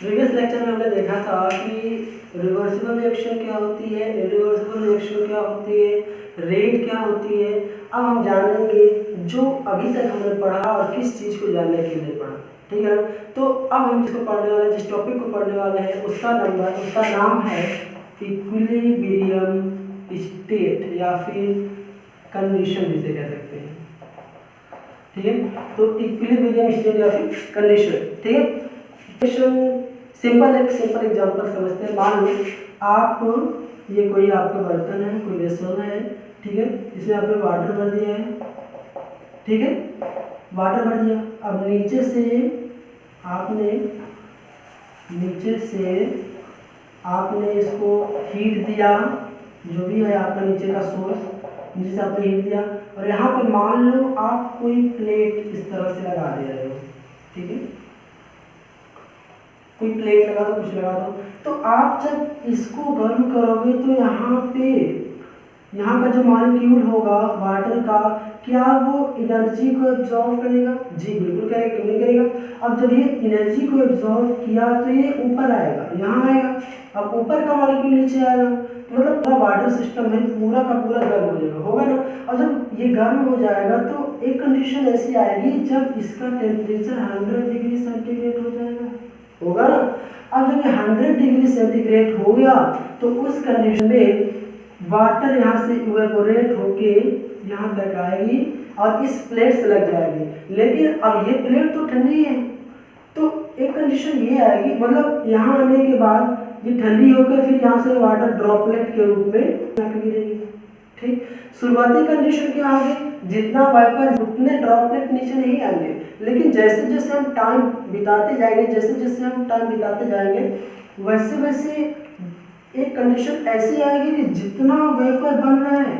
Previous lecture में हमने देखा था कि रिवर्सिबल रिएक्शन क्या होती है, इरिवर्सिबल रिएक्शन क्या होती है, रेट क्या होती है। अब हम जानेंगे जो अभी तक हमने पढ़ा और किस चीज़ को जानने के लिए पढ़ा, ठीक है ना। तो अब हम जिसको पढ़ने वाले, जिस टॉपिक को पढ़ने वाले हैं उसका नाम है इक्विलिब्रियम स्टेट या फिर कंडीशन जिसे कह सकते हैं, ठीक है। तो इक्विलिब्रियम स्टेट या फिर कंडीशन, ठीक है। सिंपल एग्जांपल समझते हैं। मान लो आप ये कोई आपका बर्तन है, कोई वेसल है, ठीक है। इसमें आपने वाटर भर दिया है, ठीक है, वाटर भर दिया। अब नीचे से आपने इसको हीट दिया, जो भी है आपका नीचे का सोर्स, नीचे से आपने हीट दिया। और यहाँ पर मान लो आप कोई प्लेट इस तरह से लगा दे रहे हो, ठीक है, कोई प्लेट लगा दो, कुछ लगा दो। तो आप जब इसको गर्म करोगे तो यहाँ का जो मॉलिक्यूल होगा वाटर का, क्या वो एनर्जी को एब्जॉर्व करेगा? जी बिल्कुल करेगा, क्यों नहीं करेगा। अब जब ये एनर्जी को एब्जॉर्व किया तो ये ऊपर आएगा, यहाँ आएगा। अब ऊपर का मॉलिक्यूल नीचे आएगा, तो मतलब पूरा वाटर सिस्टम है पूरा का पूरा गर्म हो जाएगा, होगा ना। और जब ये गर्म हो जाएगा तो एक कंडीशन ऐसी आएगी जब इसका टेम्परेचर 100 डिग्री सेंटीग्रेड हो जाएगा, होगा ना। अब जब ये 100 डिग्री सेंटीग्रेड हो गया तो उस कंडीशन में वाटर यहाँ से इवेपोरेट होके यहाँ तक आएगी और इस प्लेट से लग जाएगी। लेकिन अब ये प्लेट तो ठंडी है, तो एक कंडीशन ये आएगी, मतलब यहाँ आने के बाद ये ठंडी होकर फिर यहाँ से वाटर ड्रॉपलेट के रूप में गिरेगी, ठीक। शुरुआती कंडीशन क्या होगी, जितना वाइपर उतने ड्रॉपलेट नीचे नहीं आएंगे। लेकिन जैसे जैसे हम टाइम बिताते जाएंगे, वैसे वैसे एक कंडीशन ऐसी आएगी कि जितना वेपर बन रहा है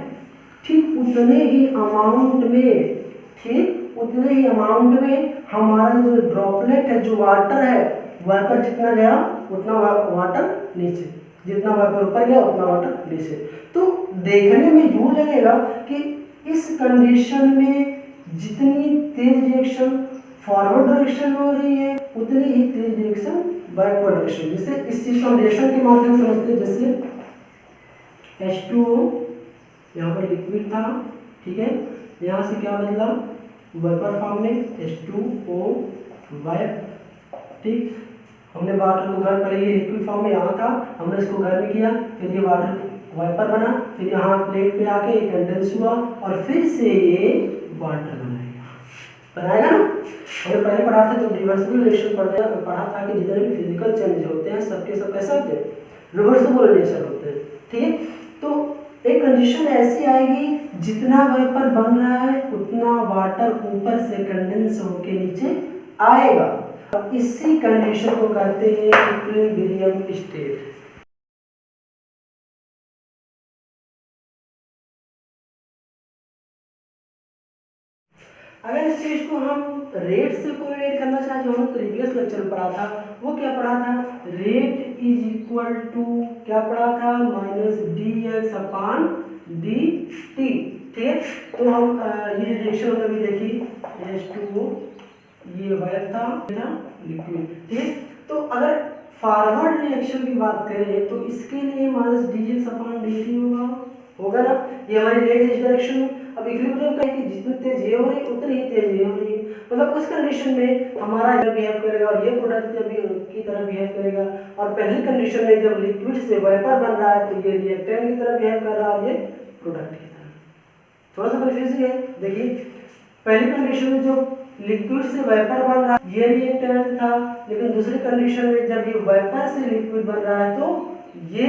ठीक उतने ही अमाउंट में हमारा जो ड्रॉपलेट है, जो वाटर है, वेपर जितना गया उतना वाटर नीचे, जितना वेपर ऊपर गया उतना वाटर नीचे। तो देखने में यूं लगेगा कि इस कंडीशन में जितनी तेज रिएक्शन फॉरवर्ड डायरेक्शन में हो रही है उतनी ही तेज रिएक्शन बैकवर्ड डायरेक्शन। जैसे इस चीज को हम रिएक्शन के माध्यम से समझते हैं, जैसे H2O यहाँ पर लिक्विड था, ठीक है, यहाँ से क्या बदला वेपर फॉर्म में H2O वेप, ठीक। हमने वाटर को गर्म, पहले ये लिक्विड फॉर्म में यहाँ था, हमने इसको गर्म किया, फिर ये वाटर वेपर बना, फिर यहाँ प्लेट पे आके कंडेंस हुआ और फिर से ये वाटर बनाएगा ना। हमने पहले पढ़ा था जब रिवर्सिबल रिएक्शन पढ़ा था कि जितने भी फिजिकल चेंज होते हैं सबके सब कैसे होते हैं, रिवर्सिबल रिएक्शन होते हैं, ठीक है। तो एक कंडीशन ऐसी आएगी जितना वेपर बन रहा है उतना वाटर ऊपर से कंडेंस होके नीचे आएगा। इसी कंडीशन को कहते हैं इक्विलिब्रियम स्टेट। अगर इस चीज को हम रेट से कोरिलेट करना चाहें, जो हमने प्रीवियस लेक्चर में पढ़ा था, वो क्या पढ़ा था, रेट इज इक्वल टू क्या पढ़ा था, माइनस dx अपॉन dt, ठीक है। तो हम ये रिएक्शन हमने अभी देखी, H2O ये वायर था लिक्विड, ठीक है। तो अगर फॉरवर्ड रिएक्शन की बात करें तो इसके लिए माइनस dx अपॉन dt होगा ना। ये हमारी रेट इस डायरेक्शन में। अब इक्विलिब्रियम का है कि जितनी तेज ये हो रही है उतनी ही तेज ये हो रही है, मतलब उस कंडीशन में हमारा ये बिहेव करेगा और ये प्रोडक्ट की तरह बिहेव करेगा। और पहली कंडीशन में जब लिक्विड से वेपर बन रहा है तो ये रिएक्टेंट की तरह बिहेव कर रहा है और ये प्रोडक्ट की तरह। थोड़ा सा कंफ्यूजिंग है, देखिए पहली कंडीशन में जो लिक्विड से वेपर बन रहा है ये रिएक्टेंट था, लेकिन दूसरी कंडीशन में जब ये वेपर से लिक्विड बन रहा है तो ये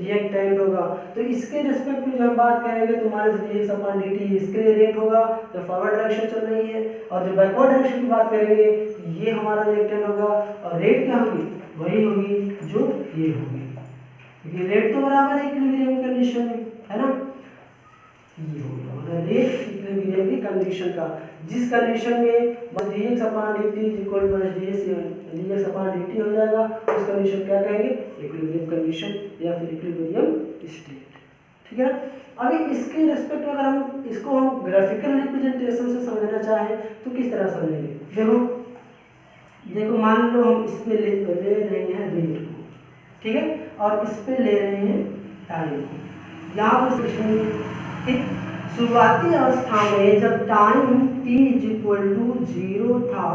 रिएक्टेंट होगा। तो इसके रिस्पेक्ट में जब हम बात करेंगे तो माइनस dx अपॉन dt इसके लिए रेट होगा जो फॉरवर्ड डायरेक्शन चल रही है, और जो बैकवर्ड डायरेक्शन की बात करेंगे ये हमारा रिएक्टेंट होगा और रेट क्या होगी, वही होगी जो ये होगी, क्योंकि रेट तो बराबर है इक्विलिब्रियम कंडीशन में, है ना। ये होगा हमारा रेट इक्विलिब्रियम की कंडीशन का, जिस कंडीशन में dx upon dt equal to dx upon dt हो जाएगा, उस कंडीशन क्या कहेंगे, इक्विलिब्रियम कंडीशन या फिर इक्विलिब्रियम स्टेट, ठीक है ना। अभी इसके रिस्पेक्ट में अगर हम इसको हम ग्राफिकल रिप्रेजेंटेशन से समझना चाहें तो किस तरह समझेंगे, देखो देखो मान लो हम इस पे ले रहे हैं रेट को, ठीक है, और इस पे ले रहे हैं टाइम को। यहाँ पे शुरुआती अवस्था में जब टाइम t इक्वल टू 0 था,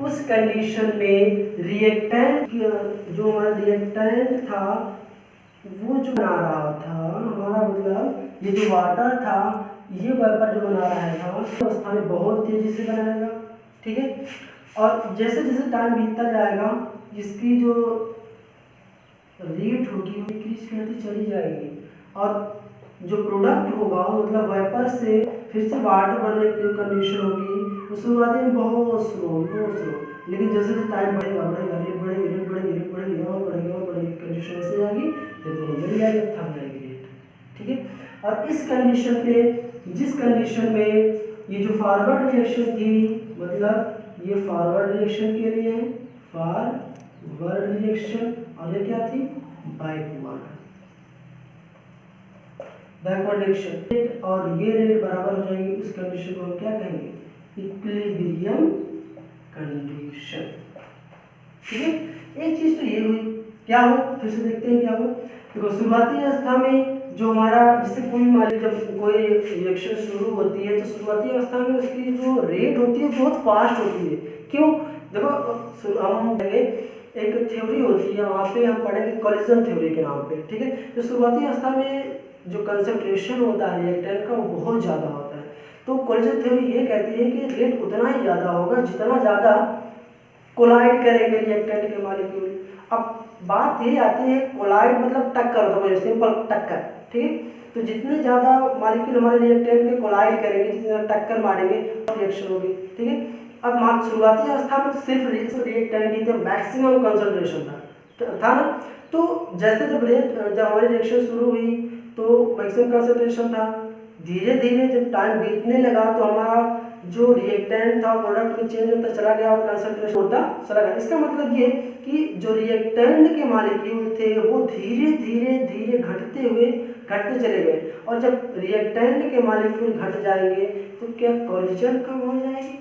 उस कंडीशन में रिएक्टेंट जो हमारा रिएक्टेंट था वो जो बना रहा था हमारा, मतलब ये जो वाटर था, ये वेपर जो बना रहा था उस अवस्था में बहुत तेजी से बनाएगा, ठीक है। और जैसे जैसे टाइम बीतता जाएगा इसकी जो रेट होगी वो इंक्रीज करती चली जाएगी, और जो प्रोडक्ट होगा मतलब वेपर से फिर से वाटर बनने की कंडीशन होगी वो शुरुआती में बहुत स्लो, लेकिन जैसे जैसे टाइम बढ़ेगा रेट बढ़ेगी और बढ़ेगी कंडीशन ऐसे जाएगी फिर दोनों मिल जाएगी, थम जाएगी रेट, ठीक है। और इस कंडीशन पे, जिस कंडीशन में ये जो फॉरवर्ड रिएक्शन थी, मतलब ये फॉरवर्ड रिएक्शन के लिए है, फॉरवर्ड रिएक्शन, और ये क्या थी, बैकवर्ड रिएक्शन, और ये रेट बराबर हो जाएंगे, उस कंडीशन को हम क्या कहेंगे, इक्विलिब्रियम कंडीशन, ठीक है। एक चीज तो ये हुई, क्या हो फिर से देखते हैं क्या हो। देखो शुरुआती अवस्था में जो हमारा, जिससे कोई मान जब कोई रिएक्शन शुरू होती है तो शुरुआती अवस्था में उसकी जो रेट होती है बहुत फास्ट होती है। क्यों, देखो हम एक थ्योरी होती है, वहाँ पे हम पढ़ेंगे कोलिजन थ्योरी के नाम पे, ठीक है। तो शुरुआती अवस्था में जो कंसंट्रेशन होता है रिएक्टेंट का वो बहुत ज़्यादा होता है, तो कोलिजन थ्योरी ये कहती है कि रेट उतना ही ज़्यादा होगा जितना ज़्यादा कोलाइड करेंगे रिएक्टेंट के मॉलिक्यूल। अब बात ये आती है, कोलाइड मतलब टक्कर होता है, सिंपल टक्कर, ठीक है। तो जितने ज़्यादा मॉलिक्यूल हमारे रिएक्टेंट के कोलाइड करेंगे, जितने ज़्यादा टक्कर मारेंगे रिएक्शन होगी, ठीक है। अब मान शुरुआती अवस्था में तो सिर्फ रिएक्टेंट ही थे, मैक्सिमम कंसंट्रेशन था ना। तो जैसे जब हमारी रिएक्शन शुरू हुई तो मैक्सिमम कंसंट्रेशन था, धीरे धीरे जब टाइम बीतने लगा तो हमारा जो रिएक्टेंट था प्रोडक्ट में चेंज होता चला गया और कंसंट्रेशन होता चला गया। इसका मतलब ये कि जो रिएक्टेंट के मॉलिक्यूल थे वो धीरे धीरे घटते चले गए, और जब रिएक्टेंट के मॉलिक्यूल घट जाएंगे तो क्या कोलिजन कम हो जाएगी,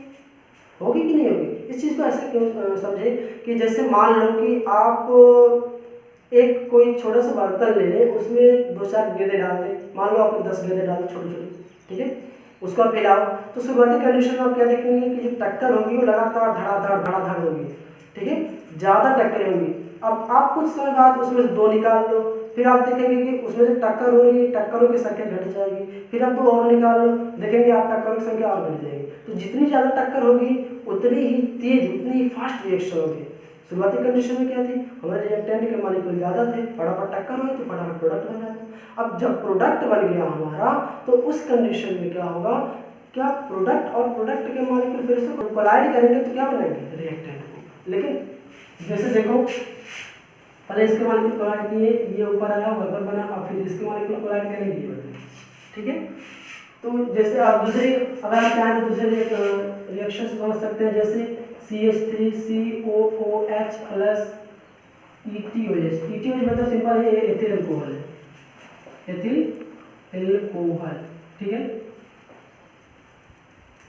होगी कि नहीं होगी। इस चीज़ को ऐसे क्यों समझे कि जैसे मान लो कि आप एक कोई छोटा सा बर्तन ले लें, उसमें 2-4 गेंदे डाल दें, मान लो आपने 10 गेंदे डाल छोटे, ठीक है, उसको आप फैलाओ, तो शुरुआती कंडीशन में आप क्या देखेंगे कि जो टक्कर होगी वो लगातार धड़ाधड़ होगी, ठीक है, ज़्यादा टक्कर होगी। अब आप कुछ समय बाद उसमें से 2 निकाल लो, फिर आप देखेंगे कि उसमें से टक्कर हो रही है, टक्करों की संख्या घट जाएगी, फिर आप 2 और निकाल लो, देखेंगे आप टक्करों की संख्या और घट जाएगी। तो जितनी ज़्यादा टक्कर होगी उतनी ही तेज, उतनी ही फास्ट रिएक्शन होगी। शुरुआती कंडीशन में क्या थी, हमारे रिएक्टेंट के मॉलिक्यूल ज़्यादा थे, फटाफट टक्कर हुई तो फटाफट प्रोडक्ट बन जाता। अब जब प्रोडक्ट बन गया हमारा तो उस कंडीशन में क्या होगा, क्या प्रोडक्ट और प्रोडक्ट के मॉलिक्यूल फिर से कोलाइड करेंगे तो क्या बनेंगे, रिएक्टेंट को। लेकिन जैसे देखो पहले इसके मॉलिक्यूल कोलाइड किए, ये ऊपर आया वेपर बना, अब फिर इसके मॉलिक्यूल कोलाइड करेंगे, ये बने, ठीक है। तो जैसे आप दूसरे, अगर आप चाहें तो दूसरे रिएक्शन समझ सकते हैं, जैसे CH3COOH प्लस ETOH। ETOH मतलब सिंपल है, एथिल अल्कोहल है, एथिल अल्कोहल, ठीक है।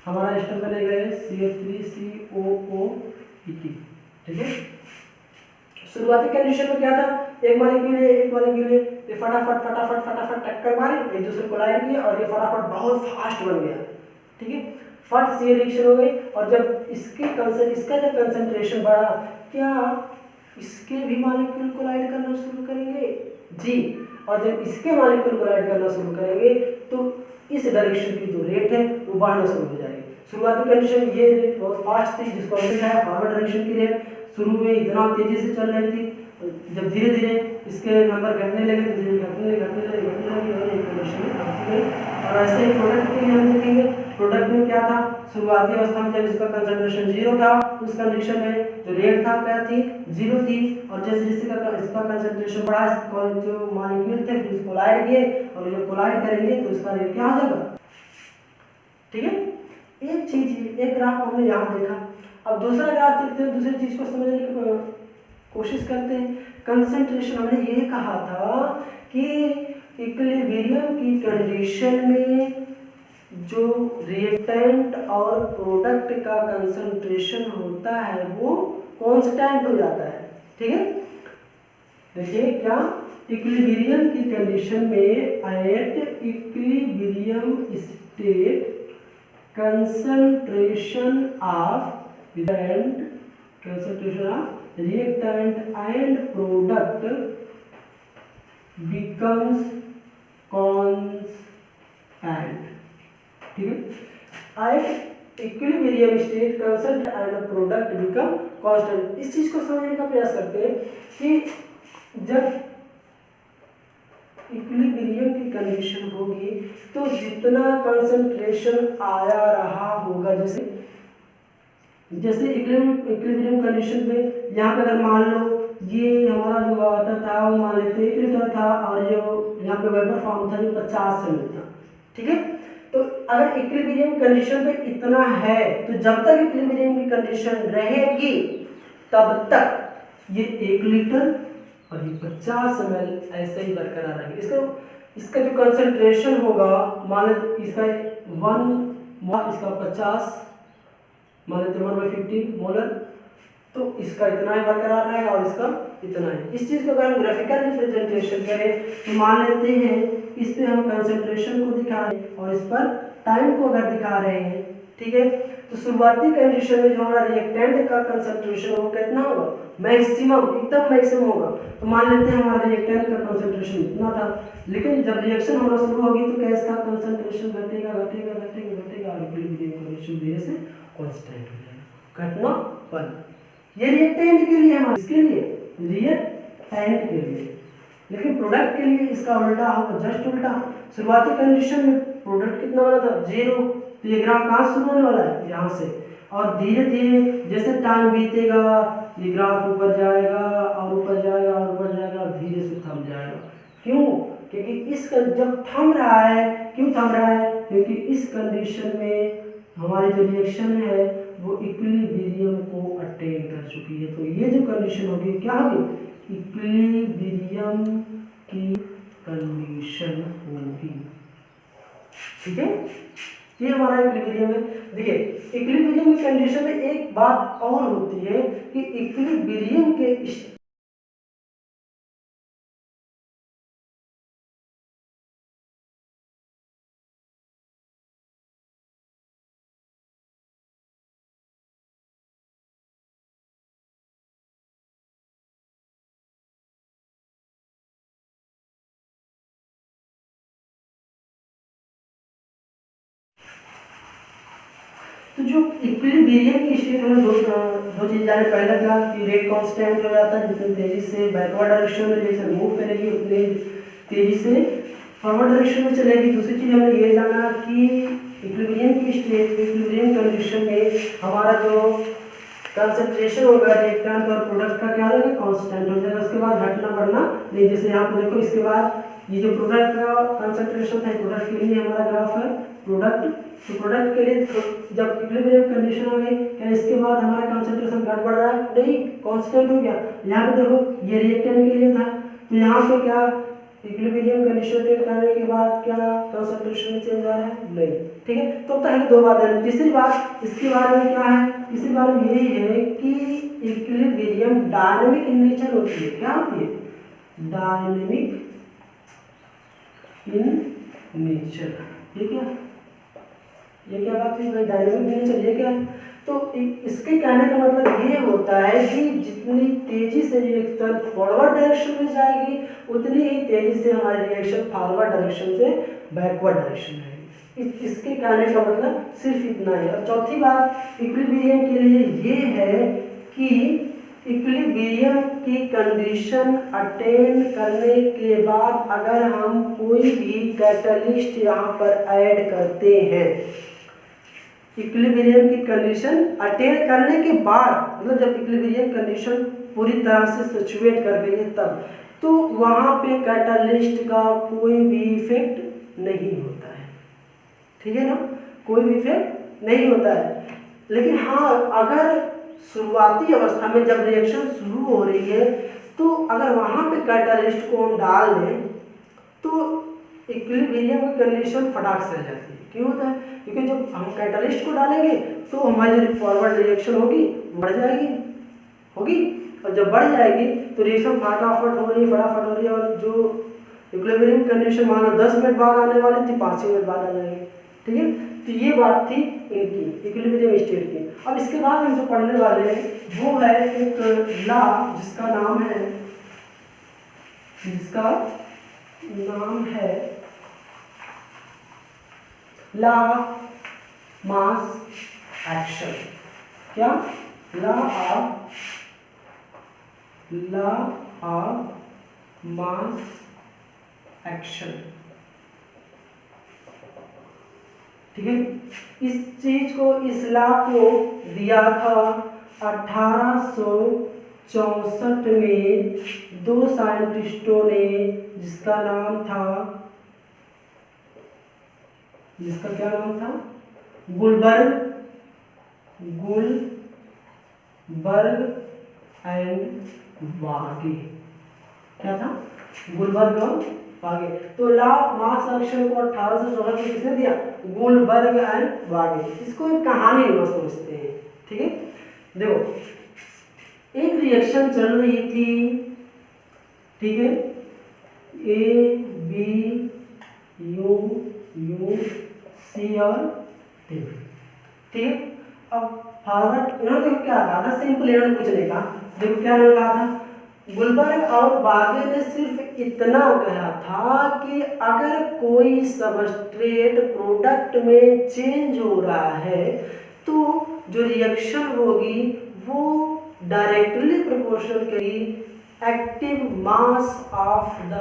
हमारा एस्टर बनेगा CH3COOET, ठीक है। शुरुआती कंडीशन में क्या था, एक मॉलिक्यूल ये फटाफट टक्कर मारी, एक दूसरे को कोलाइड किया और ये फटाफट बहुत फास्ट बन गया, ठीक है, फट से रिएक्शन हो गई। और जब इसका जब कंसंट्रेशन बढ़ा, क्या इसके भी मॉलिक्यूल कोलाइड करना शुरू करेंगे जी, और जब इसके मॉलिक्यूल कोलाइड करना शुरू करेंगे तो इस डायरेक्शन की जो रेट है वो बढ़ना शुरू हो जाएगी। शुरुआती कंडीशन ये रेट बहुत फास्ट थी, जिसको हमने कहा फॉरवर्ड डायरेक्शन की रेट शुरू में इतना तेजी से चल रही थी, जब धीरे धीरे इसके नंबर घटने लगे तो धीरे घटने लगे और एक कंडीशन में पहुंच गई। और ऐसे ही प्रोडक्ट के लिए हम देखेंगे, प्रोडक्ट में क्या था, शुरुआती अवस्था में जब इसका कंसंट्रेशन 0 था उस कंडीशन में जो रेट था क्या थी, 0 थी, और जैसे जैसे इसका कंसंट्रेशन बढ़ा, जो मॉलिक्यूल थे फिर कोलाइड किए, और जब कोलाइड करेंगे तो इसका रेट क्या हो जाएगा, ठीक है। एक चीज, एक ग्राफ हमने यहाँ देखा, अब दूसरा ग्राफ देखते हैं, दूसरी चीज को समझने की कोशिश करते हैं। कंसंट्रेशन हमने ये कहा था कि इक्विलिब्रियम की कंडीशन में जो रिएक्टेंट और प्रोडक्ट का कंसंट्रेशन होता है वो कांस्टेंट हो जाता है। ठीक है, देखिए क्या, इक्विलिब्रियम की कंडीशन में at equilibrium state concentration of reactant and product becomes constant. ठीक है, at equilibrium state concentration and product become constant. इस चीज को समझने का प्रयास करते हैं कि जब इक्विलिब्रियम की कंडीशन होगी तो जितना कंसंट्रेशन आया रहा होगा, जैसे इक्विलिब्रियम कंडीशन में यहाँ पे अगर मान लो ये हमारा जो वाटर था वो मान लेते 1 लीटर था और जो यहाँ पे वेपर फॉर्म था जो 50 ml था। ठीक है, तो अगर इक्विलिब्रियम कंडीशन पे इतना है तो जब तक इक्विलिब्रियम की कंडीशन रहेगी तब तक ये 1 लीटर और ये 50 ml ऐसे ही बरकरार रहेगी। इसका जो कंसंट्रेशन होगा, मान लो इसका 1 इसका 50 मान लेते 1/50 मोलर, तो इसका इतना ही बरकरार रहेगा और इसका इतना है। इस चीज को अगर हम ग्राफिकल रिप्रेजेंटेशन करें तो मान लेते हैं इस पे हम कंसंट्रेशन को दिखा रहे हैं और इस पर टाइम को अगर दिखा रहे हैं। ठीक है, तो शुरुआती कंडीशन में जो हमारा रिएक्टेंट का कंसंट्रेशन वो कितना होगा, मैक्सिमम, एकदम मैक्सिमम होगा। तो मान लेते हैं हमारा रिएक्टेंट का कंसंट्रेशन इतना था, लेकिन जब रिएक्शन होना शुरू होगी तो क्या इसका कंसंट्रेशन घटेगा घटेगा घटेगा घटेगा और इक्विलिब्रियम कंडीशन धीरे से कांस्टेंट हो जाएगा। घटना बंद। ये रिएक्टेंट के लिए हमारा, इसके लिए रिएक्टेंट के लिए, लेकिन प्रोडक्ट के लिए इसका उल्टा होगा, जस्ट उल्टा। शुरुआती कंडीशन में प्रोडक्ट कितना वाला था, 0, तो ये ग्राफ कहाँ से शुरू होने वाला है, यहाँ से, और धीरे धीरे जैसे टाइम बीतेगा ये ग्राफ ऊपर जाएगा और ऊपर जाएगा और ऊपर जाएगा और धीरे से थम जाएगा। क्यों, क्योंकि इसका जब थम रहा है, क्यों थम रहा है, क्योंकि इस कंडीशन में हमारी जो रिएक्शन है वो इक्विलिब्रियम को अटेन कर चुकी है। तो ये जो कंडीशन होगी क्या होगी, इक्विलिब्रियम की कंडीशन होगी। ठीक है, ये हमारा इक्विलिब्रियम है। देखिए इक्विलिब्रियम की कंडीशन में एक बात और होती है कि इक्विलिब्रियम के तो जो इक्विलिब्रियम की स्टेट में दो चीज जाने, पहला था कि रेट कांस्टेंट हो जाता है, जितनी तेजी से बैकवर्ड डायरेक्शन में रिएक्शन मूव करेगी उतनी तेजी से फॉरवर्ड डायरेक्शन में चलेगी। दूसरी चीज हमें ये जाना कि इक्विलिब्रियम की स्टेट, इक्विलिब्रियम कंडीशन में हमारा जो कंसंट्रेशन होगा रिएक्टेंट और प्रोडक्ट का क्या रहेगा, कांस्टेंट हो जाएगा। उसके बाद घटना बढ़ना नहीं। जैसे यहाँ पे देखो, इसके बाद ये जो प्रोडक्ट का कंसंट्रेशन है, प्रोडक्ट के लिए हमारा ग्राफ है प्रोडक्ट, तो प्रोडक्ट के लिए जब इक्विलिब्रियम कंडीशन हो गई, क्या इसके बाद हमारा कंसंट्रेशन घट बढ़ रहा है, नहीं, कांस्टेंट हो गया। यहाँ पे देखो ये रिएक्टेंट के लिए था, तो यहाँ पे क्या इक्विलिब्रियम कंडीशन करने के बाद क्या कंसंट्रेशन में चेंज आ रहा है, नहीं। ठीक है, तो पहले दो बातें। तीसरी बात इसके बारे में क्या है, तीसरी बात यही है कि इक्विलिब्रियम डायनेमिक इन नेचर होती है। क्या होती है, डायनेमिक इन नेचर। ठीक है, ये क्या बात है भाई, डायनेमिक इन नेचर, ये क्या है, तो इसके कहने का मतलब ये होता है कि जितनी तेजी से रिएक्शन फॉरवर्ड डायरेक्शन में जाएगी उतनी ही तेजी से हमारी रिएक्शन फॉरवर्ड डायरेक्शन से बैकवर्ड डायरेक्शन में जाएगी। इसके कहने का मतलब सिर्फ इतना है। और चौथी बात इक्विलिब्रियम के लिए ये है कि इक्विलिब्रियम की कंडीशन अटेन करने के बाद अगर हम कोई भी कैटलिस्ट यहाँ पर ऐड करते हैं, इक्विलिब्रियम की कंडीशन अटेन करने के बाद, मतलब जब इक्विलिब्रियम कंडीशन पूरी तरह से सिचुएट कर गई है तब, तो वहाँ पे कैटलिस्ट का कोई भी इफेक्ट नहीं होता है। ठीक है ना, कोई भी इफेक्ट नहीं होता है। लेकिन हाँ, अगर शुरुआती अवस्था में जब रिएक्शन शुरू हो रही है तो अगर वहाँ पे कैटलिस्ट को हम डाल दें तो इक्विलिब्रियम की कंडीशन फटाक से आ जाती है। क्यों होता है? क्योंकि जब हम कैटलिस्ट को डालेंगे तो हमारी जो फॉरवर्ड रिएक्शन होगी बढ़ जाएगी होगी, और जब बढ़ जाएगी तो रिएक्शन फटाफट हो रही है, और जो इक्विलिब्रियम कंडीशन मान लो 10 मिनट बाद आने वाली थी 5 मिनट बाद आ जाएगी। ठीक है, तो ये बात थी इनकी इक्विलिब्रियम स्टेट की। अब इसके बाद हम जो पढ़ने वाले हैं वो है एक लॉ जिसका नाम है लॉ ऑफ मास एक्शन। क्या? Law of mass action. ठीक है, इस चीज को, इस लॉ को दिया था 1864 में दो साइंटिस्टों ने, जिसका क्या नाम था? गुलबर्ग एंड वागे। क्या था? गुलबर्ग और वागे। तो लॉ ऑफ मास एक्शन को 1864 में किसने दिया? गुलबर्ग एंड वागे। इसको एक कहानी में समझते हैं। ठीक है, देखो एक रिएक्शन चल रही थी, ठीक है, A B U C और D। ठीक है, अब फॉरवर्ड इन्होंने क्या कहा था? सिंपल इन्होंने कुछ नहीं कहा। देखो क्या इन्होंने कहा था? गुलबर्ग और वागे ने सिर्फ इतना कहा था कि अगर कोई सबस्ट्रेट प्रोडक्ट में चेंज हो रहा है तो जो रिएक्शन होगी वो डायरेक्टली प्रोपोर्शनल करेगी active mass of the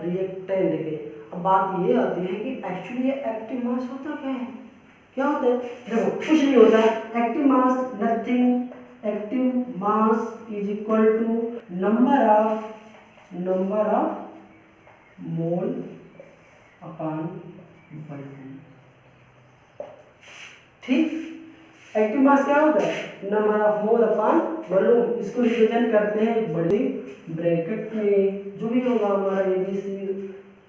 reactant के। अब बात ये आती है कि एक्चुअली ये एक्टिव मास होता क्या है? क्या होता है? देखो कुछ नहीं होता है। Active mass nothing, active mass is equal to number of mole upon volume. ठीक, एक्टिव मास क्या होता है? Number of mole upon volume. इसको रिप्रेजेंट करते हैं बड़ी ब्रैकेट में, जो भी होगा हमारा ABC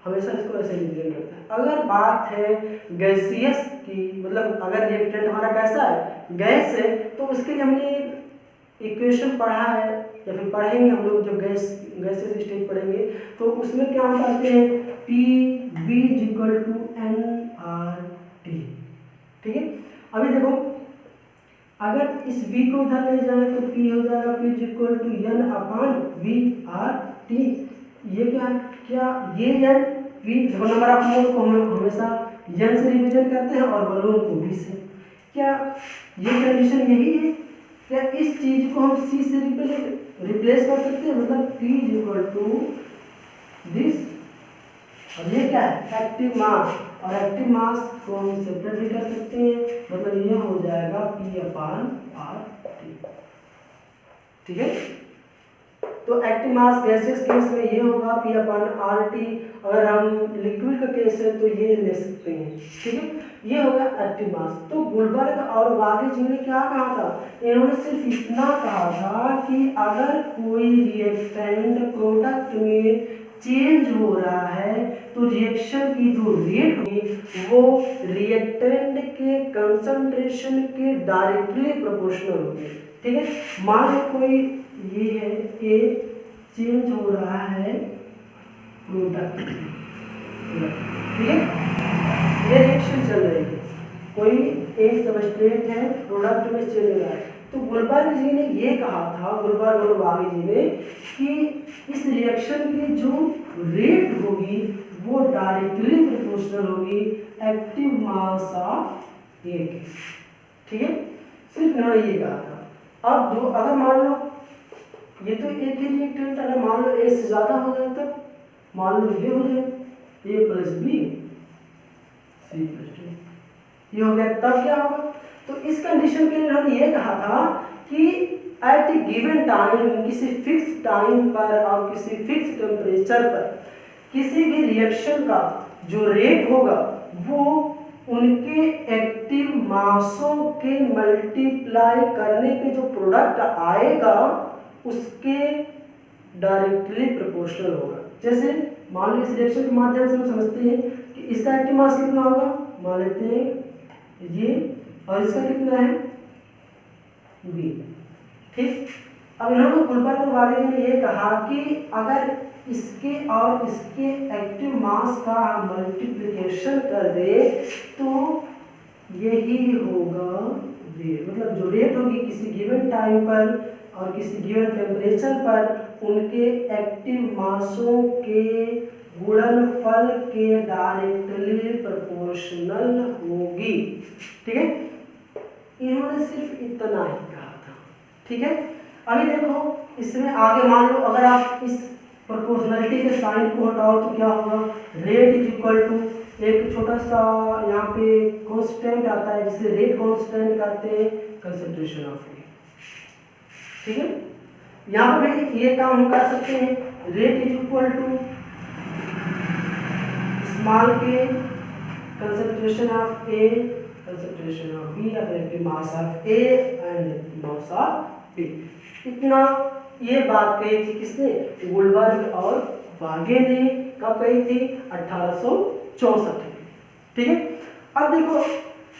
हमेशा इसको ऐसे रिप्रेजेंट करता है। अगर बात है गैसियस की, मतलब अगर रिएक्टेंट हमारा कैसा है? गैस है, तो उसके लिए हमने इक्वेशन पढ़ा है या फिर पढ़ेंगे हम लोग जब गैसेस स्टेज पढ़ेंगे, तो उसमें क्या हम पढ़ते हैं? PV = nRT। ठीक है, अभी देखो अगर इस V को इधर ले जाए तो P हो जाएगा P = n/VRT। ये क्या ये n V, देखो नंबर ऑफ मोल को हम हमेशा n से रिप्रेजेंट करते हैं और वॉल्यूम को V से। क्या ये कंडीशन यही है? क्या इस चीज को हम C से रिप्लेस कर सकते हैं? मतलब P = दिस, और ये क्या है? एक्टिव मास, और एक्टिव मास को हम सेपरेट भी कर सकते हैं, मतलब ये हो जाएगा P/RT। ठीक है, तो एक्टिव मास गैसेस केस में ये होगा P/RT। अगर हम लिक्विड का केस है तो ये ले सकते हैं। ठीक है, ये होगा एक्टिव मास। तो गुलबर्ग और वागे जी ने क्या कहा था? इन्होंने सिर्फ इतना कहा था कि अगर कोई रिएक्टेंट प्रोडक्ट में चेंज हो रहा है तो रिएक्शन की जो रेट होगी वो रिएक्टेंट के कंसंट्रेशन के डायरेक्टली प्रोपोर्शनल होगी। ठीक है, मान लो कोई ये है A, चेंज हो रहा है प्रोडक्ट। ठीक है, ये रिएक्शन चल रही है, कोई एक सबस्ट्रेट है प्रोडक्ट में चेंज हो रहा है, तो गुलबर्ग जी ने ये कहा था, गुलबर्ग और वागे जी ने, कि इस रिएक्शन की जो रेट होगी वो डायरेक्टली प्रोपोर्शनल होगी एक्टिव मास ऑफ A के। ठीक है, सिर्फ इन्होंने ये कहा था। अब अगर मान लो ये तो एक ही रिएक्टेंट, अगर मान लो A से ज्यादा हो जाए तब मान लो ये हो जाए A + B C + D, ये हो गया, तब क्या होगा? तो इस कंडीशन के लिए इन्होंने ये कहा था कि एट ए गिवन टाइम, किसी फिक्स टाइम पर और किसी फिक्स टेम्परेचर पर किसी भी रिएक्शन का जो रेट होगा वो उनके एक्टिव मासों के मल्टीप्लाई करने पे जो प्रोडक्ट आएगा उसके डायरेक्टली प्रोपोर्शनल होगा। जैसे मान लो इस रिएक्शन के माध्यम से हम समझते हैं कि इसका एक्टिव मास कितना होगा, मान लेते हैं ये, और इसका कितना है बी। ठीक, अब इन्होंने गुलबर्ग और वाले ने ये कहा कि अगर इसके और इसके एक्टिव मास का मल्टीप्लिकेशन कर दे तो यही होगा रेट, मतलब जो रेट होगी किसी गिवन टाइम पर और किसी गिवन टेम्परेचर पर उनके एक्टिव मासों के गुणनफल के डायरेक्टली प्रोपोर्शनल होगी। ठीक है, इन्होंने सिर्फ इतना ही कहा था। ठीक है, अभी देखो इसमें आगे मान लो अगर आप इस प्रोपोर्शनलिटी के साइन को हटाओ तो क्या होगा, रेट इज इक्वल टू एक छोटा सा यहाँ पे कांस्टेंट आता है जिसे रेट कांस्टेंट कहते हैं, कंसंट्रेशन ऑफ ए। ठीक है, यहाँ पे ये काम हम कर सकते हैं, rate is equal to small k concentration of A, concentration of B, active mass of A and mass of B. इतना ये बात कही थी किसने, गुलबर्ग और वागे ने। कब कही थी, 1864। ठीक है, अब देखो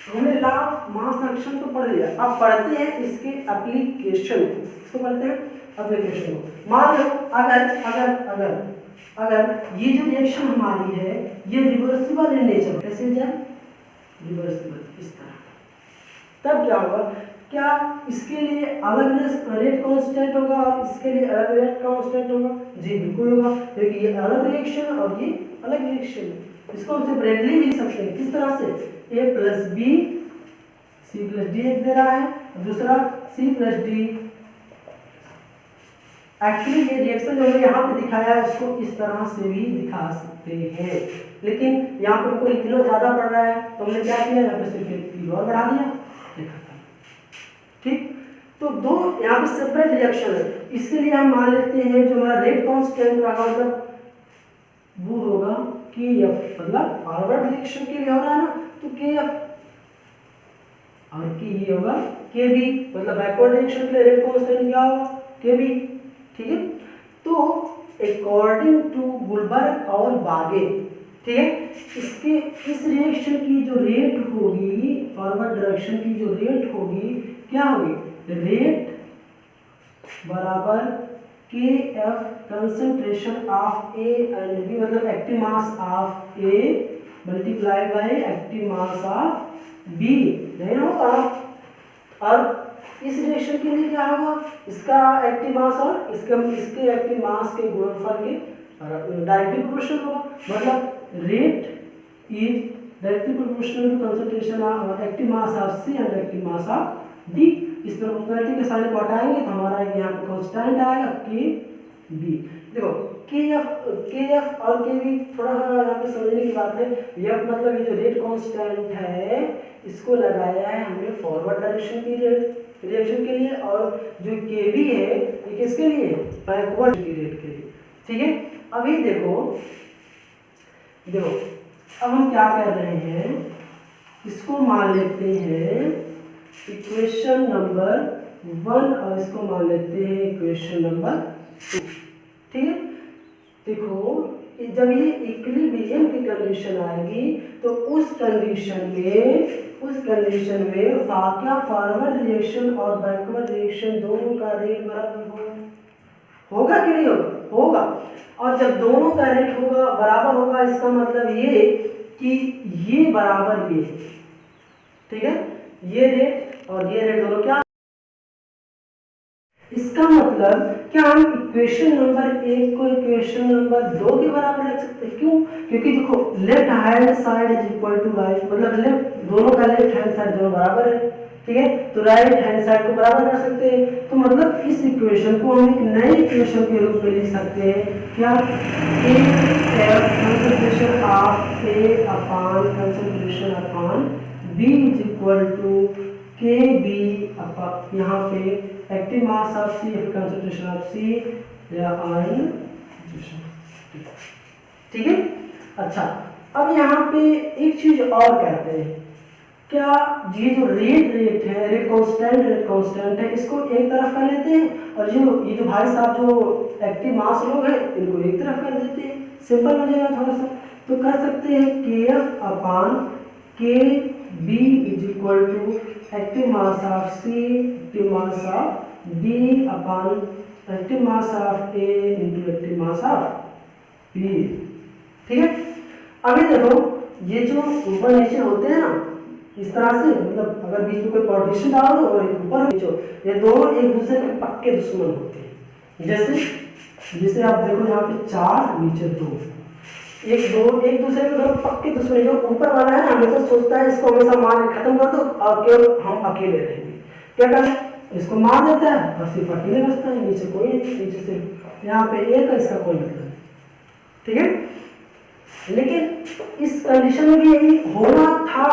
हमने लॉ ऑफ मास एक्शन तो पढ़ लिया, अब पढ़ते हैं इसके एप्लीकेशन को। इसको पढ़ते हैं एप्लीकेशन को। मान लो अगर अगर अगर अगर ये जो रिएक्शन हमारी है ये रिवर्सिबल इन नेचर, कैसे हो जाए रिवर्सिबल, इस तरह, तब क्या होगा, क्या इसके लिए अलग रेट कांस्टेंट होगा और इसके लिए अलग रेट कांस्टेंट होगा? जी बिल्कुल होगा, क्योंकि ये अलग रिएक्शन और ये अलग रिएक्शन है। इसको हम सेपरेटली लिख सकते हैं, किस तरह से, a plus B C plus D एक दे रहा है, दूसरा सी प्लस डी। एक्चुअली ये रिएक्शन जो हमने यहाँ पे दिखाया है उसको इस तरह से भी दिखा सकते हैं, लेकिन यहाँ पर कोई किलो ज्यादा पड़ रहा है तो हमने क्या किया, यहाँ पे सिर्फ एक किलो और बढ़ा दिया, देखा था। ठीक, तो दो यहाँ पे सेपरेट रिएक्शन है, इसके लिए हम मान लेते हैं जो हमारा रेट कांस्टेंट रहा मतलब वो होगा Kf, मतलब फॉरवर्ड रिएक्शन के लिए हो रहा है ना तो Kf, और कि ये होगा Kb, मतलब बैकवर्ड रिएक्शन के लिए रेट कांस्टेंट क्या होगा, Kb। ठीक है, तो अकॉर्डिंग टू गुलबर्ग और वागे, ठीक है, इसके इस रिएक्शन की जो रेट होगी, फॉरवर्ड डायरेक्शन की जो रेट होगी क्या होगी, रेट बराबर Kf concentration of A and B, मतलब active mass of A multiply by active mass of B, नहीं होगा। और इस रिएक्शन के लिए क्या होगा, इसका एक्टिव मास और इसके एक्टिव मास के गुणनफल के डायरेक्टली प्रोपोर्शनल होगा, मतलब rate is directly proportional to concentration of active mass of C and active mass of D। इस प्रोपोर्शनलिटी के साइन को हटाएंगे तो हमारा यहाँ पे कांस्टेंट आएगा Kb। देखो Kf और Kb थोड़ा सा यहाँ पे समझने की बात है, F मतलब ये जो रेट कांस्टेंट है इसको लगाया है हमने फॉरवर्ड डायरेक्शन की रिएक्शन के लिए, और जो Kb है ये किसके लिए, बैकवर्ड की रेट के लिए। ठीक है, अभी देखो अब हम क्या कर रहे हैं, इसको मान लेते हैं इक्वेशन नंबर 1 और इसको मान लेते हैं इक्वेशन नंबर 2। ठीक है, देखो जब ये इक्विलिब्रियम की कंडीशन आएगी तो उस कंडीशन में क्या फॉरवर्ड रिएक्शन और बैकवर्ड रिएक्शन दोनों का रेट बराबर होगा कि नहीं होगा। और जब दोनों का रेट होगा बराबर होगा इसका मतलब ये कि ये बराबर ये, ठीक है, ये रेट और ये रेट दोनों क्या, इसका मतलब क्या हम इक्वेशन नंबर 1 को इक्वेशन नंबर 2 के बराबर रख सकते हैं। क्यों, क्योंकि देखो left hand side is equal to right, मतलब लेफ्ट दोनों का लेफ्ट हैंड साइड दोनों बराबर है। ठीक है, तो राइट हैंड साइड को बराबर कर सकते हैं, तो मतलब इस इक्वेशन को हम एक नई इक्वेशन के रूप में लिख सकते हैं, क्या, concentration of A upon concentration upon B is equal to Kb upon यहाँ पे active mass of C, concentration of C या आयन। ठीक है, अच्छा अब यहाँ पे एक चीज और कहते हैं, क्या ये जो रेट है, रेट कांस्टेंट है, इसको एक तरफ कर लेते हैं और ये जो भाई साहब जो एक्टिव मास लोग हैं इनको एक तरफ कर देते हैं, सिंपल हो जाएगा थोड़ा सा। तो कर सकते हैं KF upon KB is equal to active mass of C active mass of D upon active mass of A into active mass of B। ठीक है, अभी देखो ये जो ऊपर नीचे होते हैं ना इस तरह से, मतलब अगर बीच में कोई पार्टीशन डाल दो और ऊपर नीचे, ये दोनों एक दूसरे के पक्के दुश्मन होते हैं। जैसे आप देखो यहाँ पे 4 नीचे 2, एक दूसरे के दोनों पक्के दुश्मन। जो ऊपर वाला है ना हमेशा सोचता है इसको हमेशा मार के खत्म कर दो और केवल हम अकेले रहेंगे। क्या करना है, इसको मार देता है और सिर्फ अकेले बचता है, नीचे कोई नहीं, नीचे सिर्फ यहाँ पे एक है, इसका कोई मतलब नहीं। ठीक है, लेकिन इस कंडीशन में भी यही होना था,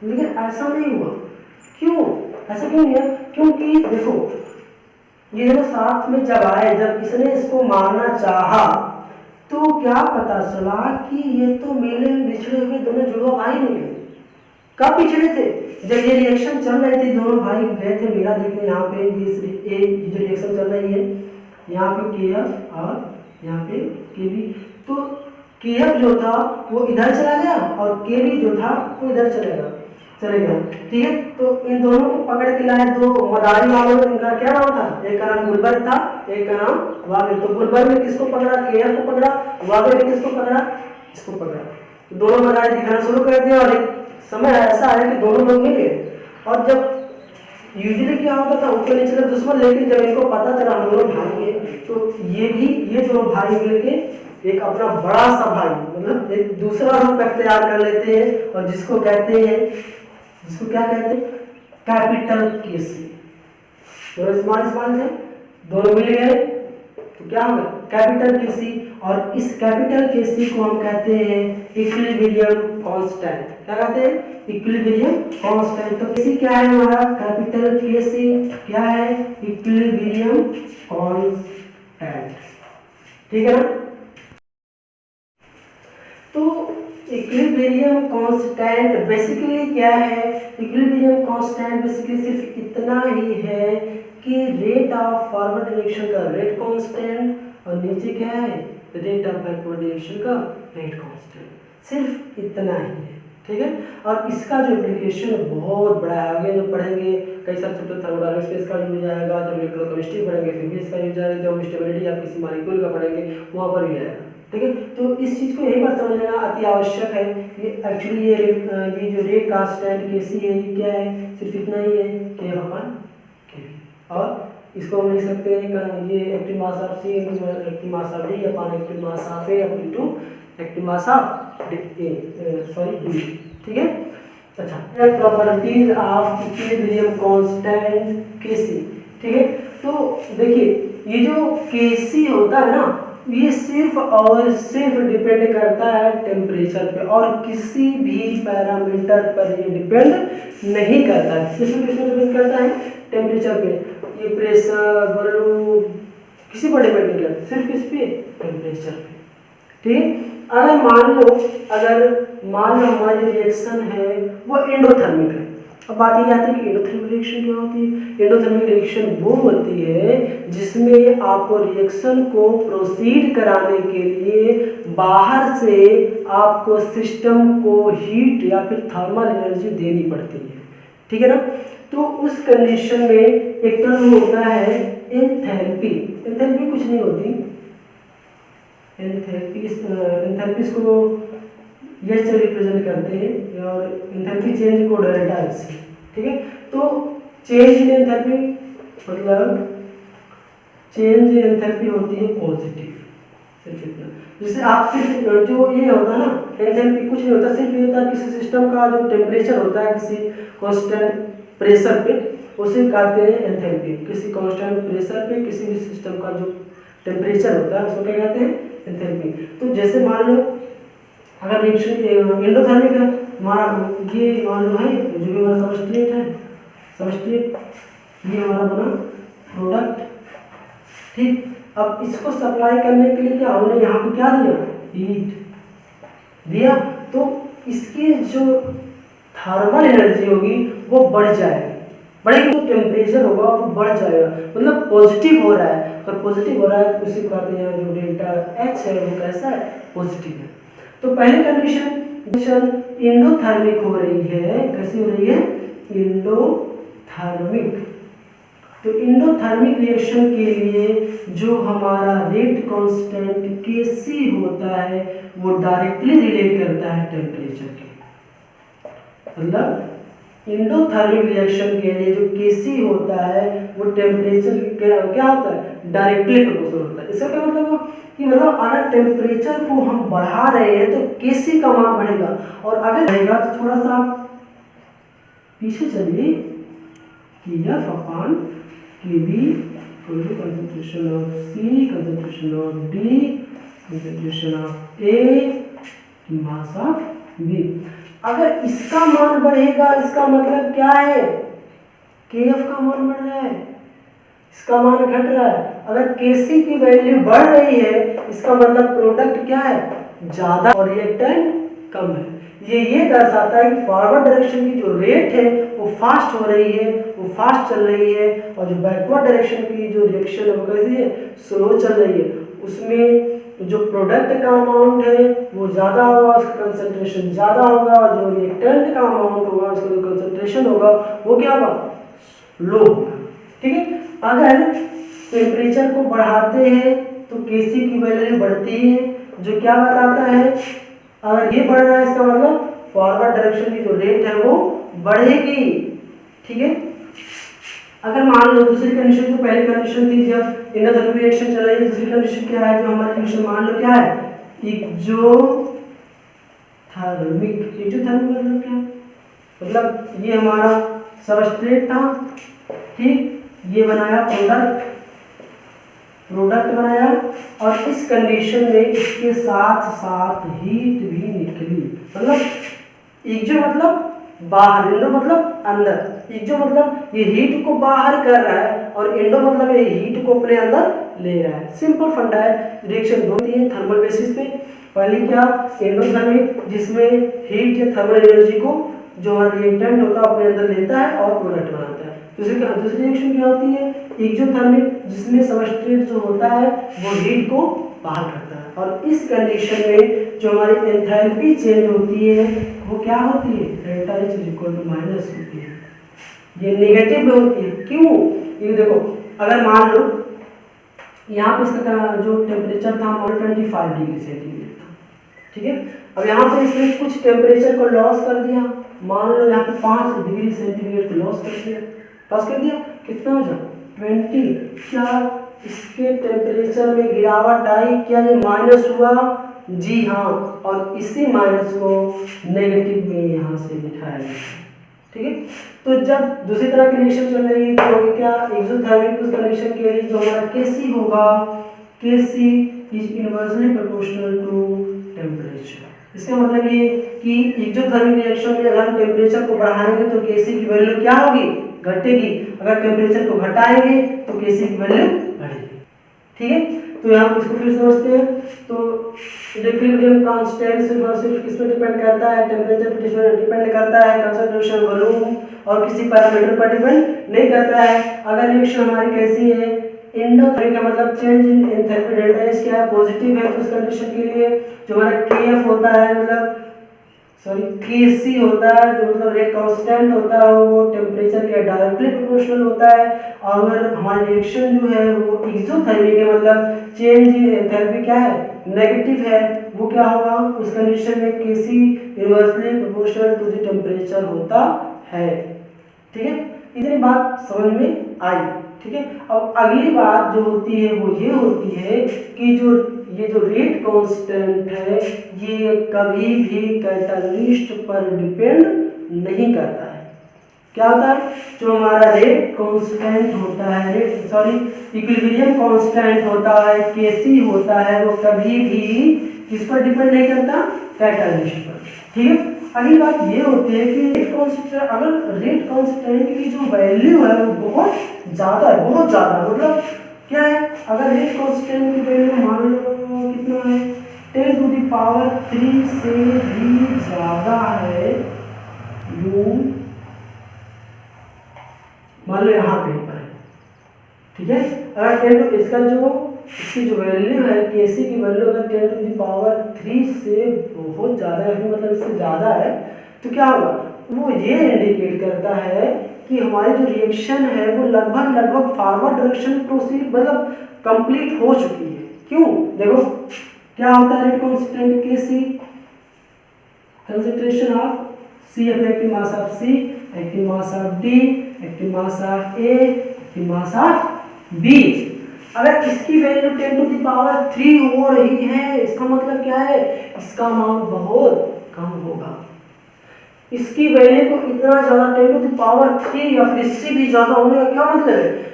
लेकिन ऐसा नहीं हुआ। क्यों ऐसा क्यों नहीं? क्योंकि देखो ये दोनों साथ में जब आए, जब इसने इसको मारना चाहा तो क्या पता चला कि ये तो मेले में बिछड़े हुए दोनों जुड़वा भाई नहीं है। कब बिछड़े थे? जब ये रिएक्शन चल रहे थे, दोनों भाई गए थे मेला देखने। यहाँ पे ये जो रिएक्शन चल रही है, यहाँ पे KF और यहाँ पे KB। तो KF जो था वो इधर चला गया और KB जो था वो इधर चलेगा। ठीक है, तो इन दोनों को पकड़ के लाए दो मदारी वालों। इनका क्या नाम था? एक का नाम गुलबर था, एक का नाम वागे। तो गुलबर ने किसको पकड़ा? KF को पकड़ा। वागे ने किसको पकड़ा? इसको पकड़ा। तो दोनों मदारी दिखाना शुरू कर दिया और एक समय ऐसा आया कि दोनों लोग मिले। और जब यूजुअली क्या होता था, ऊपर नीचे दुश्मन, लेकिन जब इनको पता चला हम दोनों भाई हैं, तो ये दोनों भाई मिलके एक अपना बड़ा सा भाई, मतलब एक दूसरा रूप तैयार कर लेते हैं और जिसको क्या कहते हैं? Capital KC। दोनों स्मॉल है, दोनों मिल गए तो क्या होगा? Capital KC। और इस कैपिटल KC को हम कहते हैं इक्विलिब्रियम कांस्टेंट। क्या कहते हैं? Equilibrium constant. तो KC क्या है हमारा? कैपिटल KC क्या है? Equilibrium constant. ठीक है ना? तो इक्विलिब्रियम कांस्टेंट बेसिकली क्या है? इक्विलिब्रियम कांस्टेंट बेसिकली सिर्फ इतना ही है कि रेट ऑफ फॉरवर्ड डायरेक्शन का रेट कांस्टेंट और नीचे क्या है? रेट ऑफ बैकवर्ड डायरेक्शन का रेट कांस्टेंट। सिर्फ इतना ही है। ठीक है, और इसका जो एप्लीकेशन बहुत बड़ा है। आगे जो पढ़ेंगे कई सारे चैप्टर थर्मोडायनामिक्स में इसका यूज आएगा, जब इलेक्ट्रोकेमिस्ट्री पढ़ेंगे फिर भी इसका यूज आएगा, जब स्टेबिलिटी या किसी मॉलिक्यूल का पढ़ेंगे वहाँ पर भी आएगा। ठीक है, तो इस चीज़ को यही बात समझ लेना अति आवश्यक है। ये एक्चुअली ये जो रेट कांस्टेंट KC है ये क्या है? सिर्फ इतना ही है K/K। और इसको हम लिख सकते हैं ये active mass of C active mass of D upon active mass of A into active mass of D। ठीक है, अच्छा, properties of equilibrium constant KC। ठीक है, तो देखिए ये जो KC होता है ना, ये सिर्फ और सिर्फ डिपेंड करता है टेम्परेचर पे और किसी भी पैरामीटर पर ये डिपेंड नहीं करता है। किस पे डिपेंड करता है? टेम्परेचर पे। ये प्रेशर, वॉल्यूम किसी पर डिपेंड नहीं करता, सिर्फ किस पे? टेम्परेचर पे। ठीक, अगर मान लो हमारी जो रिएक्शन है वो एंडोथर्मिक है। अब बात ये आती है कि एंडोथर्मिक रिएक्शन क्या होती है? एंडोथर्मिक रिएक्शन वो होती है जिसमें आपको रिएक्शन को प्रोसीड कराने के लिए बाहर से आपको सिस्टम को हीट या फिर थर्मल एनर्जी देनी पड़ती है। ठीक है ना? तो उस कंडीशन में एक टर्म होता है एंथैल्पी। एंथैल्पी कुछ नहीं होती, एंथैल्पी को ये से रिप्रेजेंट करते हैं और एंथैल्पी चेंज को डेल्टा S। ठीक है, तो चेंज इन एंथैल्पी मतलब चेंज इन एंथैल्पी होती है पॉजिटिव। सिर्फ इतना, जैसे आप सिर्फ जो ये होता है ना एंथैल्पी कुछ नहीं होता, सिर्फ ये होता है किसी सिस्टम का जो टेम्परेचर होता है किसी कांस्टेंट प्रेशर पे, उसे कहते हैं एंथैल्पी। किसी कांस्टेंट प्रेशर पे किसी भी सिस्टम का जो टेम्परेचर होता है उसको क्या कहते हैं? एंथैल्पी। तो जैसे मान लो अगर रिएक्शन एंडोथर्मिक है, हमारा ये मान लो है जो भी हमारा सबस्ट्रेट है, सबस्ट्रेट ये हमारा बना प्रोडक्ट। ठीक, अब इसको सप्लाई करने के लिए क्या हमने यहाँ पे क्या दिया? हीट दिया, तो इसकी जो थर्मल एनर्जी होगी वो बढ़ जाएगी। बढ़ेगी तो टेम्परेचर होगा वो बढ़ जाएगा, मतलब पॉजिटिव हो रहा है। अगर पॉजिटिव हो रहा है तो उसी को कहते हैं जो डेल्टा एच है वो कैसा है, पॉजिटिव है। तो पहली कंडीशन इंडोथर्मिक हो रही है, कैसी हो रही है, इंडोथर्मिक। तो इंडोथर्मिक रिएक्शन के लिए जो हमारा रेट कांस्टेंट Kc होता है वो डायरेक्टली रिलेट करता है टेम्परेचर के, मतलब इंडोथर्मिक रिएक्शन के लिए जो Kc होता है वो टेम्परेचर क्या होता है, डायरेक्टली प्रोपोर्शनल होता है। इसका क्या मतलब कि मतलब अगर टेम्परेचर को हम बढ़ा रहे हैं तो Kc का मान बढ़ेगा, और अगर बढ़ेगा तो थोड़ा सा पीछे चलिए, Kf upon Kb concentration of C, concentration of D, concentration of A, mass of B। अगर इसका मान बढ़ेगा इसका मतलब क्या है, Kf का मान बढ़ रहा है, इसका मान घट रहा है। अगर Kc की वैल्यू बढ़ रही है इसका मतलब प्रोडक्ट क्या है, ज्यादा और रिएक्टेंट कम है। ये दर्शाता है कि फॉरवर्ड डायरेक्शन की जो रेट है वो फास्ट हो रही है, वो फास्ट चल रही है, और जो बैकवर्ड डायरेक्शन की जो रिएक्शन है वो कैसी है, स्लो चल रही है। उसमें जो प्रोडक्ट का अमाउंट है वो ज़्यादा होगा, उसका कंसंट्रेशन ज़्यादा होगा, और जो रिएक्टेंट का अमाउंट होगा उसका जो कंसंट्रेशन होगा वो क्या होगा, लो होगा। ठीक है, अगर टेम्परेचर को बढ़ाते हैं तो Kc की वैल्यू बढ़ती है, जो क्या बताता है, अगर ये बढ़ रहा है इसका मतलब फॉरवर्ड डायरेक्शन की जो रेट है वो बढ़ेगी। ठीक है, अगर मान लो दूसरी कंडीशन, तो पहली कंडीशन थी जब इंडोथर्मिक रिएक्शन चल रही है, दूसरी कंडीशन क्या है, जो हमारी कंडीशन मान लो क्या है, एक्सोथर्मिक। एक्सोथर्मिक मतलब क्या, मतलब ये हमारा सबस्ट्रेट था, ठीक, ये बनाया प्रोडक्ट बनाया, और इस कंडीशन में इसके साथ साथ हीट भी निकली। मतलब एक्सो मतलब बाहर, इंडो मतलब अंदर। एक्सो मतलब ये हीट को बाहर कर रहा है, और इंडो मतलब ये हीट को अपने अंदर ले रहा है। सिंपल फंडा है, रिएक्शन दो है थर्मल बेसिस पे। पहली क्या, इंडोथर्मिक, जिसमें हीट या थर्मल एनर्जी को जो रिएक्टेंट होता है अपने अंदर लेता है और प्रोडक्ट बनाता है। दूसरी रिएक्शन क्या होती है, एक्सोथर्मिक, जिसमें सबस्ट्रेट जो होता है वो हीट को बाहर करता है। और इस कंडीशन में जो हमारी एंथैल्पी चेंज होती है वो क्या होती है, डेल्टा H = माइनस होती है, ये नेगेटिव में होती है। क्यों, ये देखो, अगर मान लो यहाँ पे इसका जो टेम्परेचर था 125 डिग्री सेंटीग्रेड था, ठीक है, अब यहाँ पे इसने कुछ टेम्परेचर को लॉस कर दिया, मान लो यहाँ पे 5 डिग्री सेंटीग्रेड को लॉस कर दिया, कितना हो जाए 20। क्या इसके टेम्परेचर में गिरावट आई, क्या ये माइनस हुआ, जी हाँ, और इसी माइनस को नेगेटिव में यहाँ से दिखाया गया। ठीक है, तो जब दूसरी तरह की रिएक्शन चल रही है तो क्या, एक्सोथर्मिक उस कंडीशन के लिए जो हमारा Kc होगा, Kc is inversely proportional to temperature. इसका मतलब ये कि एक्सोथर्मिक रिएक्शन में अगर हम टेम्परेचर को बढ़ाएंगे तो Kc की वैल्यू क्या होगी, घटेगी, अगर टेम्परेचर को घटाएंगे तो Kc की वैल्यू बढ़ेगी। ठीक है, तो यहाँ पर इसको फिर समझते हैं। तो इक्विलिब्रियम कांस्टेंट सिर्फ किस पे डिपेंड करता है, टेम्परेचर पर डिपेंड करता है, कंसंट्रेशन, वॉल्यूम और किसी पैरामीटर पर डिपेंड नहीं करता है। अगर रिएक्शन हमारी कैसी है, इंडोथर्मिक का मतलब change in enthalpy delta H क्या है, पॉजिटिव है, तो उस कंडीशन के लिए जो हमारा Kf होता है, मतलब Kc होता है, जो मतलब रेट कांस्टेंट होता है, वो टेम्परेचर के डायरेक्टली प्रोपोर्शनल होता है। और अगर हमारी रिएक्शन जो है वो एक्सोथर्मिक है, मतलब चेंज इन एंथैल्पी क्या है, नेगेटिव है, वो क्या होगा, उस कंडीशन में Kc inversely proportional to the temperature होता है। ठीक है, इतनी बात समझ में आई। ठीक है, अब अगली बात जो होती है वो ये होती है कि ये जो रेट कांस्टेंट है ये कभी भी कैटलिस्ट पर डिपेंड नहीं करता है। क्या होता है, जो हमारा रेट कांस्टेंट होता है, इक्विलिब्रियम कांस्टेंट होता है, Kc होता है, वो कभी भी किस पर डिपेंड नहीं करता, कैटलिस्ट पर। ठीक है, अगली बात ये होती है कि रेट कांस्टेंट, अगर रेट कांस्टेंट की जो वैल्यू है वो बहुत ज़्यादा है, बहुत ज़्यादा, मतलब क्या है, अगर रेट कांस्टेंट की वैल्यू मान लो कितना है, 10⁻³ से भी ज़्यादा है, मान लो यहाँ कहीं पर है, ठीक है। अगर 10 टू इसका जो इसकी जो वैल्यू है Kc की वैल्यू अगर 10 टू द पावर 3 से बहुत ज़्यादा है, मतलब इससे ज़्यादा है, तो क्या होगा, वो ये इंडिकेट करता है कि हमारी जो रिएक्शन है वो लगभग फॉरवर्ड डायरेक्शन प्रोसीड मतलब कंप्लीट हो चुकी है। क्यों, देखो क्या होता है rate constant Kc, concentration of C effective mass of C, active mass of D, active mass of A, active mass of B। अगर इसकी वैल्यू 10 टू द पावर 3 हो रही है, इसका मतलब क्या है, इसका अमाउंट बहुत कम होगा। इसकी वैल्यू को इतना ज्यादा 10 टू द पावर 3 या फिर इससे भी ज्यादा होने का क्या मतलब है,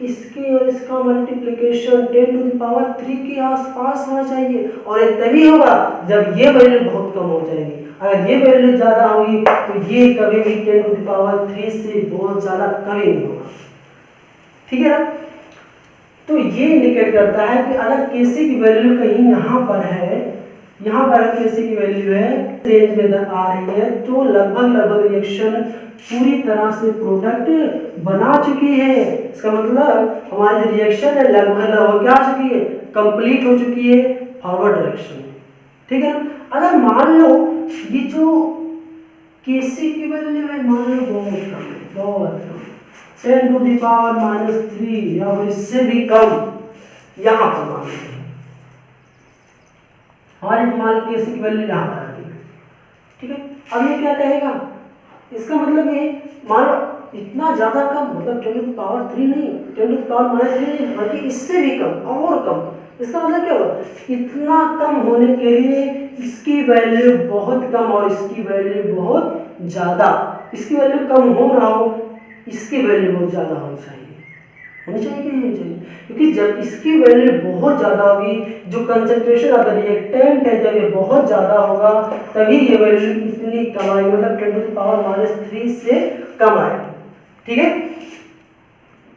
इसकी और इसका मल्टीप्लिकेशन 10 टू द पावर 3 के आसपास होना चाहिए, और ये तभी होगा जब ये वैल्यू बहुत कम हो जाएगी। अगर ये वैल्यू ज्यादा होगी तो ये कभी भी 10 टू द पावर 3 से बहुत ज्यादा कभी नहीं होगा। ठीक है ना। तो ये इंडिकेट करता है कि अगर Kc की वैल्यू कहीं यहाँ पर है, यहाँ पर Kc की वैल्यू है रेंज में आ रही है, तो लगभग रिएक्शन पूरी तरह से प्रोडक्ट बना चुकी है। इसका मतलब हमारी जो रिएक्शन है लगभग क्या चुकी है, कंप्लीट हो चुकी है फॉरवर्ड डायरेक्शन। ठीक है ना। अगर मान लो ये जो Kc की वैल्यू है मान लो बहुत कम 10 टू द पावर -3 या इससे भी कम, यहाँ पर मान लो हमारे मान Kc की वैल्यू यहाँ पर आ गई। ठीक है। अब ये क्या कहेगा, इसका मतलब ये मान लो इतना ज्यादा कम, मतलब 10 टू द पावर 3 नहीं, 10 टू द पावर -3 नहीं, बल्कि इससे भी कम और कम। इसका मतलब क्या होगा, इतना कम होने के लिए इसकी वैल्यू बहुत कम और इसकी वैल्यू बहुत ज्यादा। इसकी वैल्यू कम हो रहा हो, इसकी वैल्यू बहुत ज्यादा होनी चाहिए कि नहीं होनी चाहिए, क्योंकि जब इसकी वैल्यू बहुत ज्यादा होगी, जो कंसंट्रेशन ऑफ द रिएक्टेंट है जब ये बहुत ज्यादा होगा, तभी ये वैल्यू इतनी कम आएगी, मतलब 10 टू द पावर -3 से कम आएगी। ठीक है।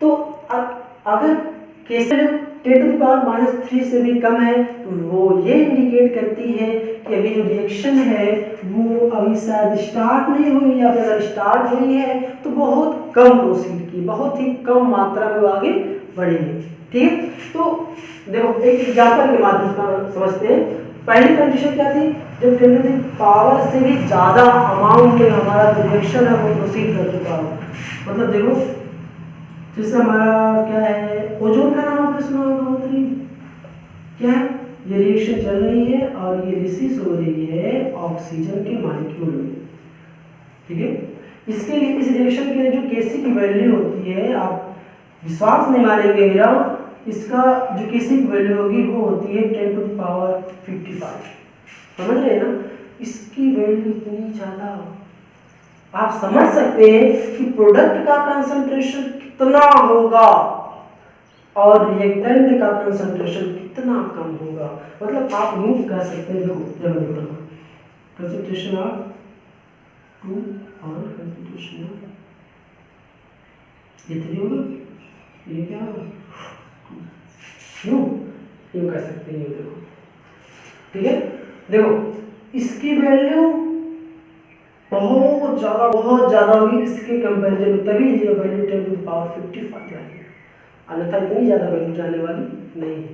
तो अगर Kc 10 टू द पावर -3 से भी कम है, तो वो ये इंडिकेट करती है कि अभी जो रिएक्शन है वो अभी शायद स्टार्ट नहीं हुई, या फिर अगर स्टार्ट हुई है तो बहुत कम प्रोसीड की, बहुत ही कम मात्रा में वो आगे बढ़ेगी। ठीक है। तो देखो एक एग्जांपल के माध्यम से समझते हैं। पहली कंडीशन क्या थी, जब 10 टू द पावर से भी ज्यादा अमाउंट में हमारा जो रिएक्शन है वो प्रोसीड कर चुका हो, मतलब देखो जैसे हमारा क्या है, ओजोन का नाम आपने सुना होगा, O3 क्या है, ये रिएक्शन चल रही है और ये रिलीज हो रही है ऑक्सीजन के मॉलिक्यूल में। ठीक है। इसके लिए इस रिएक्शन के लिए जो Kc की वैल्यू होती है, आप विश्वास नहीं मानेंगे मेरा, इसका जो Kc की वैल्यू होगी वो होती है 10 टू द पावर 55। समझ रहे हैं ना, इसकी वैल्यू इतनी ज्यादा, आप समझ सकते हैं कि प्रोडक्ट का कंसंट्रेशन कितना होगा और रिएक्टेंट का कंसंट्रेशन कितना कम होगा। मतलब आप यूं कह सकते हैं, देखो कंसंट्रेशन ऑफ 2 और कंसंट्रेशन ऑफ ये 3 होगा, ये क्या होगा, यूं कह सकते हैं, ये देखो। ठीक है। देखो इसकी वैल्यू बहुत ज्यादा होगी इसके कंपैरिजन में, तभी ये वैल्यू 10 टू द पावर 55 आएगी, अन्यथा इतनी ज्यादा वैल्यू जाने वाली नहीं है।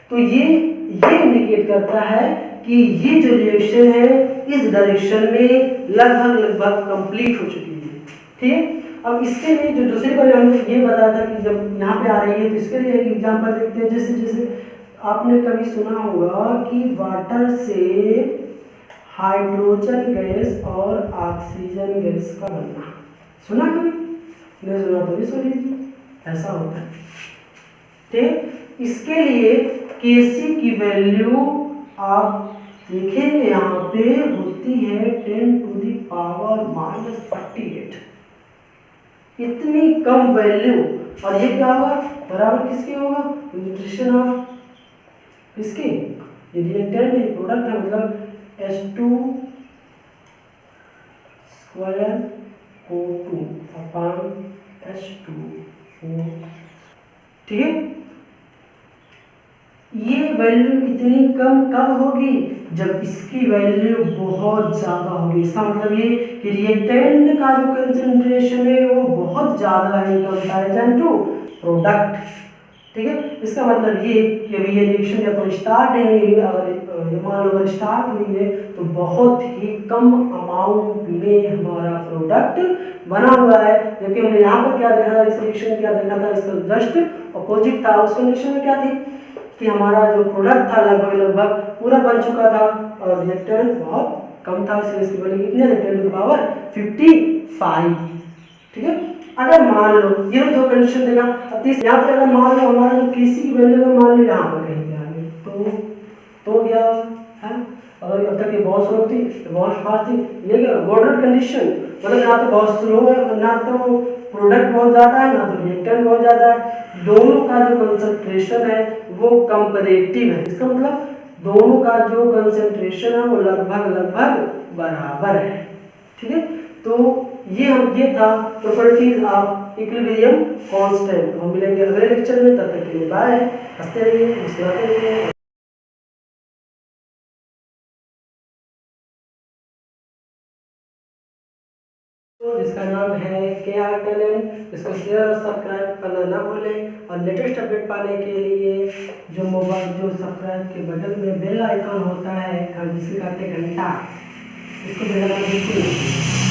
तो ये इंडिकेट करता है कि ये जो रिएक्शन है इस डायरेक्शन में लगभग कंप्लीट हो चुकी है। ठीक है। अब इसके लिए जो दूसरी बार हमने ये बताया था कि जब यहाँ पे आ रही है, तो इसके लिए एक एग्जांपल देखते हैं। जैसे आपने कभी सुना होगा कि वाटर से हाइड्रोजन गैस और ऑक्सीजन गैस का बनना, सुना कभी, नहीं सुना तो भी सुन लीजिए, ऐसा होता है। ठीक। इसके लिए Kc की वैल्यू आप देखेंगे यहाँ पे होती है 10 टू द पावर -48, इतनी कम वैल्यू, और ये क्या होगा, बराबर किसके होगा, कंसंट्रेशन ऑफ इसके, ये रिएक्टेंट है प्रोडक्ट है, मतलब H2 square O2 upon H2O। ठीक है। ये वैल्यू इतनी कम कब होगी, जब इसकी वैल्यू बहुत ज़्यादा होगी। इसका मतलब ये कि रिएक्टेंट का जो कंसंट्रेशन है वो बहुत ज़्यादा है कंपैरिजन टू प्रोडक्ट। ठीक है, इसका मतलब ये कि अभी ये रिएक्शन जब स्टार्ट है, अगर मान लो अगर स्टार्ट हुई है तो बहुत ही कम अमाउंट में हमारा प्रोडक्ट बना हुआ है। जबकि हमने यहाँ पर क्या देखा था, इस रिएक्शन क्या देखा था, इसका जस्ट अपोजिट था। उस कंडीशन में क्या थी कि हमारा जो प्रोडक्ट था लगभग पूरा बन चुका था और रिएक्टेंट बहुत कम था, इसलिए इसकी वैल्यू कितनी है, 10 टू द पावर 55। ठीक है, अगर मान लो ये दो कंडीशन देगा, अब यहाँ पे अगर मान लो हमारा जो किसी की वैल्यू अगर मान लो यहाँ पर कहीं पे आ गई तो गया है। अगर अब तक ये बहुत स्लो थी, बहुत फास्ट थी, ये क्या बॉर्डर कंडीशन, मतलब ना तो बहुत स्लो है, ना तो प्रोडक्ट बहुत ज़्यादा है, ना तो रिएक्टेंट बहुत ज़्यादा है। दोनों का जो कंसंट्रेशन है वो कंपैरेटिव है। इसका मतलब दोनों का जो कंसंट्रेशन है वो लगभग बराबर है। ठीक है, तो ये था प्रॉपर्टीज ऑफ इक्विलिब्रियम कांस्टेंट। हम मिलेंगे अगले लेक्चर में, तब तक के लिए बाय। हंसते रहिए, मुस्कुराते रहिए। जिसका नाम है KR टैलेंट, इसको शेयर और सब्सक्राइब करना ना भूलें। और लेटेस्ट अपडेट पाने के लिए जो सब्सक्राइब के बगल में बेल आइकन होता है जिसे कहते हैं घंटा, इसको दबाना बिल्कुल नहीं।